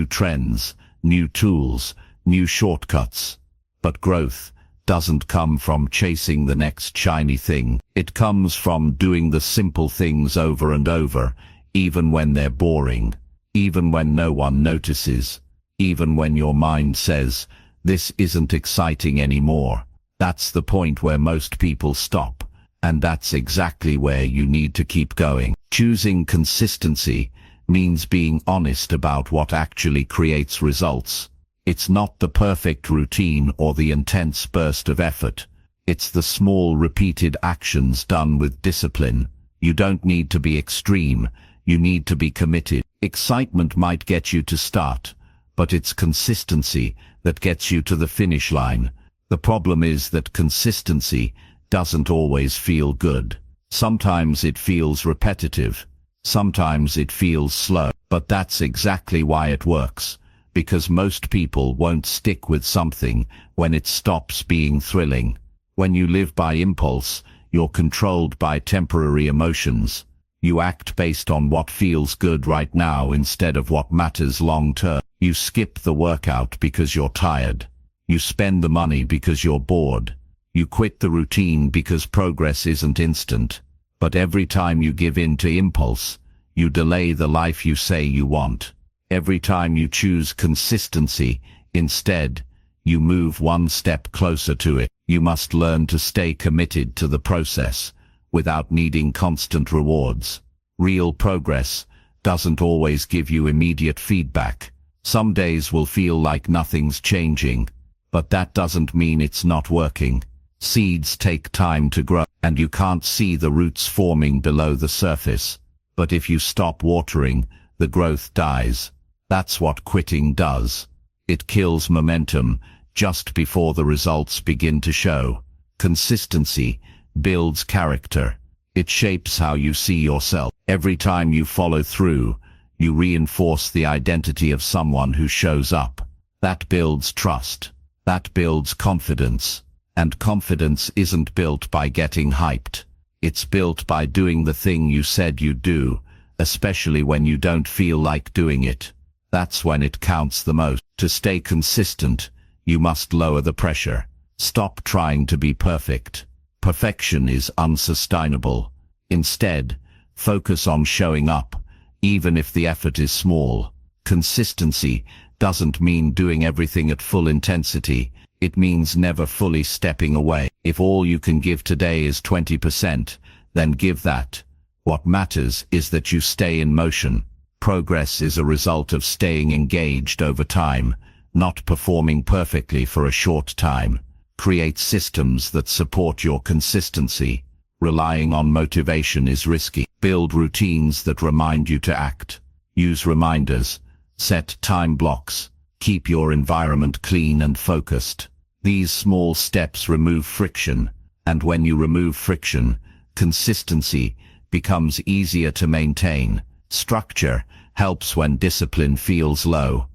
trends, new tools, new shortcuts. But growth doesn't come from chasing the next shiny thing. It comes from doing the simple things over and over, even when they're boring, even when no one notices, even when your mind says, "This isn't exciting anymore." That's the point where most people stop, and that's exactly where you need to keep going. Choosing consistency means being honest about what actually creates results. It's not the perfect routine or the intense burst of effort. It's the small repeated actions done with discipline. You don't need to be extreme, you need to be committed. Excitement might get you to start, but it's consistency that gets you to the finish line. The problem is that consistency doesn't always feel good. Sometimes it feels repetitive, sometimes it feels slow, but that's exactly why it works. Because most people won't stick with something when it stops being thrilling. When you live by impulse, you're controlled by temporary emotions. You act based on what feels good right now instead of what matters long term. You skip the workout because you're tired. You spend the money because you're bored. You quit the routine because progress isn't instant. But every time you give in to impulse, you delay the life you say you want. Every time you choose consistency, instead, you move one step closer to it. You must learn to stay committed to the process, without needing constant rewards. Real progress doesn't always give you immediate feedback. Some days will feel like nothing's changing, but that doesn't mean it's not working. Seeds take time to grow, and you can't see the roots forming below the surface. But if you stop watering, the growth dies. That's what quitting does. It kills momentum just before the results begin to show. Consistency builds character. It shapes how you see yourself. Every time you follow through, you reinforce the identity of someone who shows up. That builds trust. That builds confidence. And confidence isn't built by getting hyped. It's built by doing the thing you said you'd do, especially when you don't feel like doing it. That's when it counts the most. To stay consistent, you must lower the pressure. Stop trying to be perfect. Perfection is unsustainable. Instead, focus on showing up, even if the effort is small. Consistency doesn't mean doing everything at full intensity. It means never fully stepping away. If all you can give today is 20%, then give that. What matters is that you stay in motion. Progress is a result of staying engaged over time, not performing perfectly for a short time. Create systems that support your consistency. Relying on motivation is risky. Build routines that remind you to act. Use reminders. Set time blocks. Keep your environment clean and focused. These small steps remove friction, and when you remove friction, consistency becomes easier to maintain. Structure helps when discipline feels low.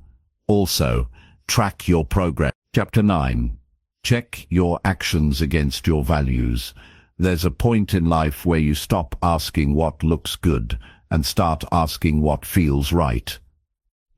Also, track your progress. Chapter 9. Check your actions against your values. There's a point in life where you stop asking what looks good and start asking what feels right.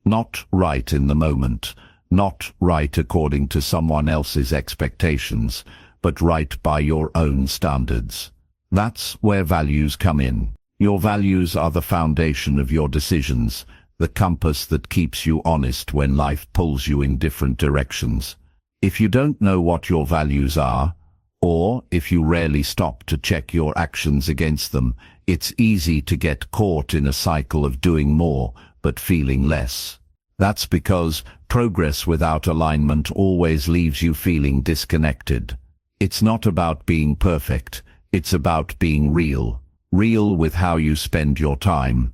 Not right in the moment, not right according to someone else's expectations, but right by your own standards. That's where values come in. Your values are the foundation of your decisions, the compass that keeps you honest when life pulls you in different directions. If you don't know what your values are, or if you rarely stop to check your actions against them, it's easy to get caught in a cycle of doing more but feeling less. That's because progress without alignment always leaves you feeling disconnected. It's not about being perfect, it's about being real. Real with how you spend your time.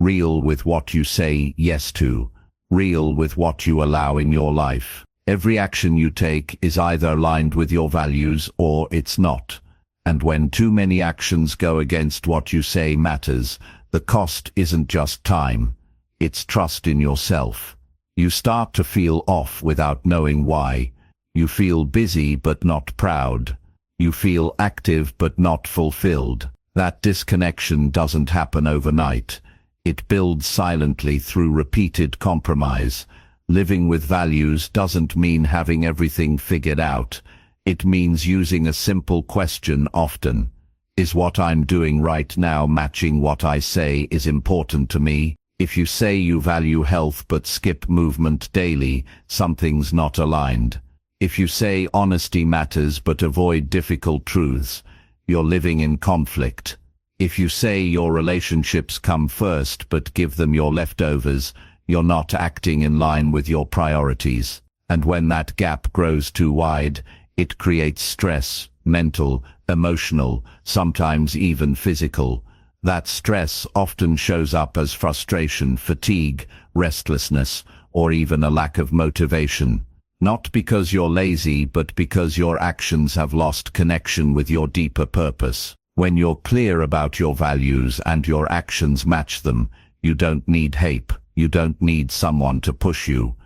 Real with what you say yes to. Real with what you allow in your life. Every action you take is either aligned with your values or it's not. And when too many actions go against what you say matters, the cost isn't just time, it's trust in yourself. You start to feel off without knowing why. You feel busy but not proud. You feel active but not fulfilled. That disconnection doesn't happen overnight. It builds silently through repeated compromise. Living with values doesn't mean having everything figured out. It means using a simple question often. Is what I'm doing right now matching what I say is important to me? If you say you value health but skip movement daily, something's not aligned. If you say honesty matters but avoid difficult truths, you're living in conflict. If you say your relationships come first but give them your leftovers, you're not acting in line with your priorities. And when that gap grows too wide, it creates stress, mental, emotional, sometimes even physical. That stress often shows up as frustration, fatigue, restlessness, or even a lack of motivation. Not because you're lazy, but because your actions have lost connection with your deeper purpose. When you're clear about your values and your actions match them, you don't need help. You don't need someone to push you.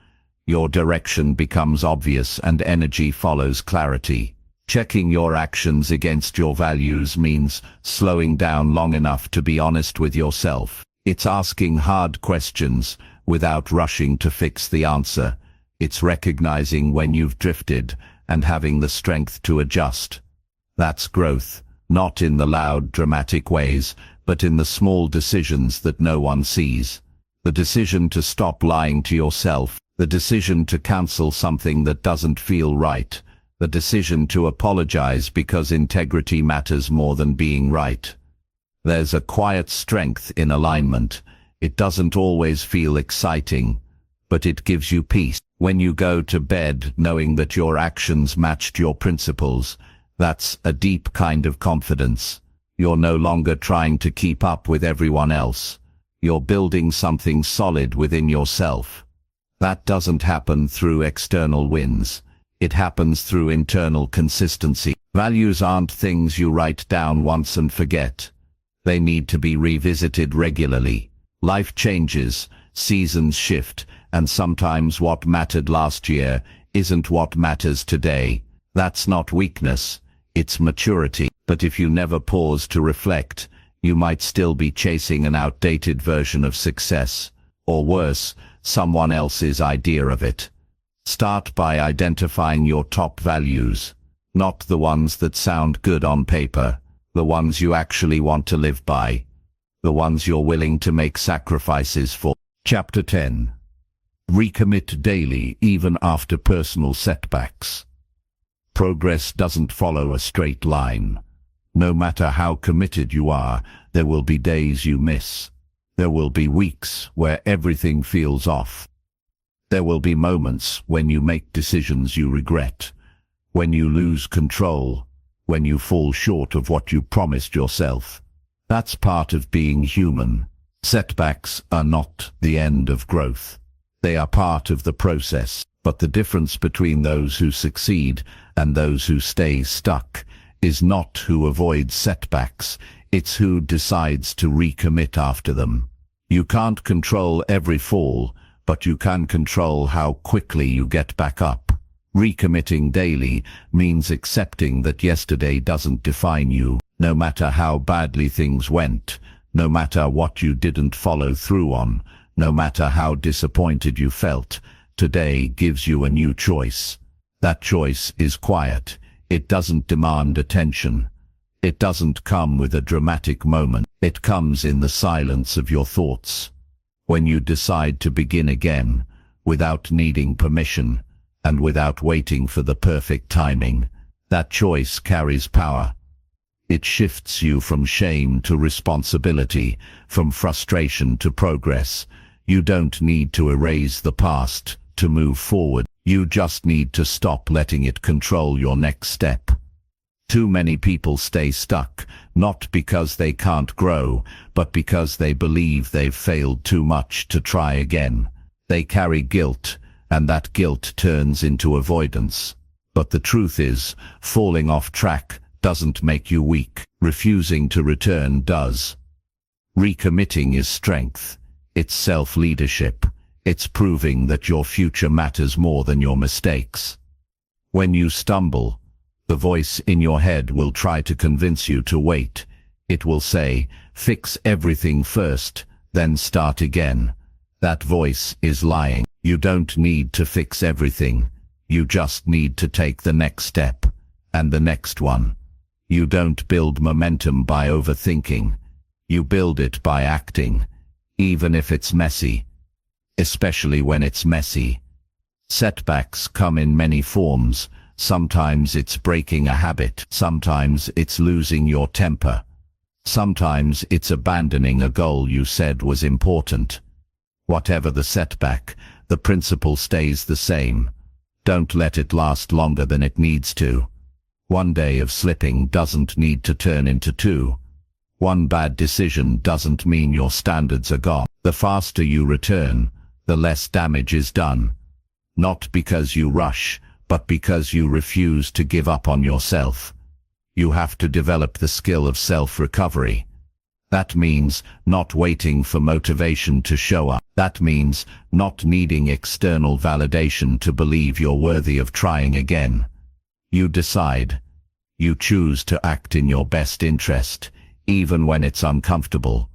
Your direction becomes obvious and energy follows clarity. Checking your actions against your values means slowing down long enough to be honest with yourself. It's asking hard questions without rushing to fix the answer. It's recognizing when you've drifted and having the strength to adjust. That's growth, not in the loud, dramatic ways, but in the small decisions that no one sees. The decision to stop lying to yourself, the decision to cancel something that doesn't feel right, the decision to apologize because integrity matters more than being right. There's a quiet strength in alignment. It doesn't always feel exciting, but it gives you peace. When you go to bed knowing that your actions matched your principles, that's a deep kind of confidence. You're no longer trying to keep up with everyone else. You're building something solid within yourself. That doesn't happen through external wins. It happens through internal consistency. Values aren't things you write down once and forget. They need to be revisited regularly. Life changes, seasons shift, and sometimes what mattered last year isn't what matters today. That's not weakness, it's maturity. But if you never pause to reflect, you might still be chasing an outdated version of success, or worse, someone else's idea of it. Start by identifying your top values, not the ones that sound good on paper, the ones you actually want to live by, the ones you're willing to make sacrifices for. Chapter 10. Recommit daily even after personal setbacks. Progress doesn't follow a straight line. No matter how committed you are, there will be days you miss. There will be weeks where everything feels off. There will be moments when you make decisions you regret, when you lose control, when you fall short of what you promised yourself. That's part of being human. Setbacks are not the end of growth. They are part of the process. But the difference between those who succeed and those who stay stuck is not who avoids setbacks, it's who decides to recommit after them. You can't control every fall, but you can control how quickly you get back up. Recommitting daily means accepting that yesterday doesn't define you, no matter how badly things went, no matter what you didn't follow through on, no matter how disappointed you felt. Today gives you a new choice. That choice is quiet. It doesn't demand attention. It doesn't come with a dramatic moment. It comes in the silence of your thoughts. When you decide to begin again, without needing permission, and without waiting for the perfect timing, that choice carries power. It shifts you from shame to responsibility, from frustration to progress. You don't need to erase the past to move forward. You just need to stop letting it control your next step. Too many people stay stuck, not because they can't grow, but because they believe they've failed too much to try again. They carry guilt, and that guilt turns into avoidance. But the truth is, falling off track doesn't make you weak. Refusing to return does. Recommitting is strength. It's self-leadership. It's proving that your future matters more than your mistakes. When you stumble, the voice in your head will try to convince you to wait. It will say, fix everything first, then start again. That voice is lying. You don't need to fix everything. You just need to take the next step, and the next one. You don't build momentum by overthinking. You build it by acting, even if it's messy. Especially when it's messy. Setbacks come in many forms. Sometimes it's breaking a habit. Sometimes it's losing your temper. Sometimes it's abandoning a goal you said was important. Whatever the setback, the principle stays the same. Don't let it last longer than it needs to. One day of slipping doesn't need to turn into two. One bad decision doesn't mean your standards are gone. The faster you return, the less damage is done. Not because you rush, but because you refuse to give up on yourself. You have to develop the skill of self-recovery. That means not waiting for motivation to show up. That means not needing external validation to believe you're worthy of trying again. You decide. You choose to act in your best interest, even when it's uncomfortable.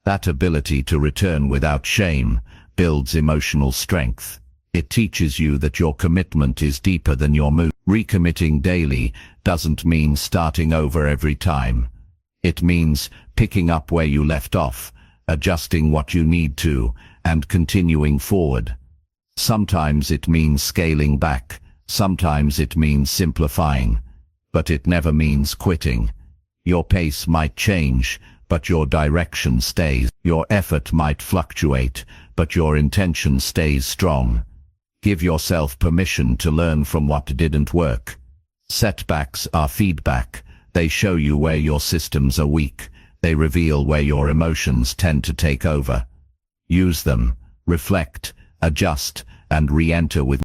That ability to return without shame builds emotional strength. It teaches you that your commitment is deeper than your mood. Recommitting daily doesn't mean starting over every time. It means picking up where you left off, adjusting what you need to, and continuing forward. Sometimes it means scaling back, sometimes it means simplifying, but it never means quitting. Your pace might change, but your direction stays. Your effort might fluctuate, but your intention stays strong. Give yourself permission to learn from what didn't work. Setbacks are feedback. They show you where your systems are weak. They reveal where your emotions tend to take over. Use them, reflect, adjust, and re-enter with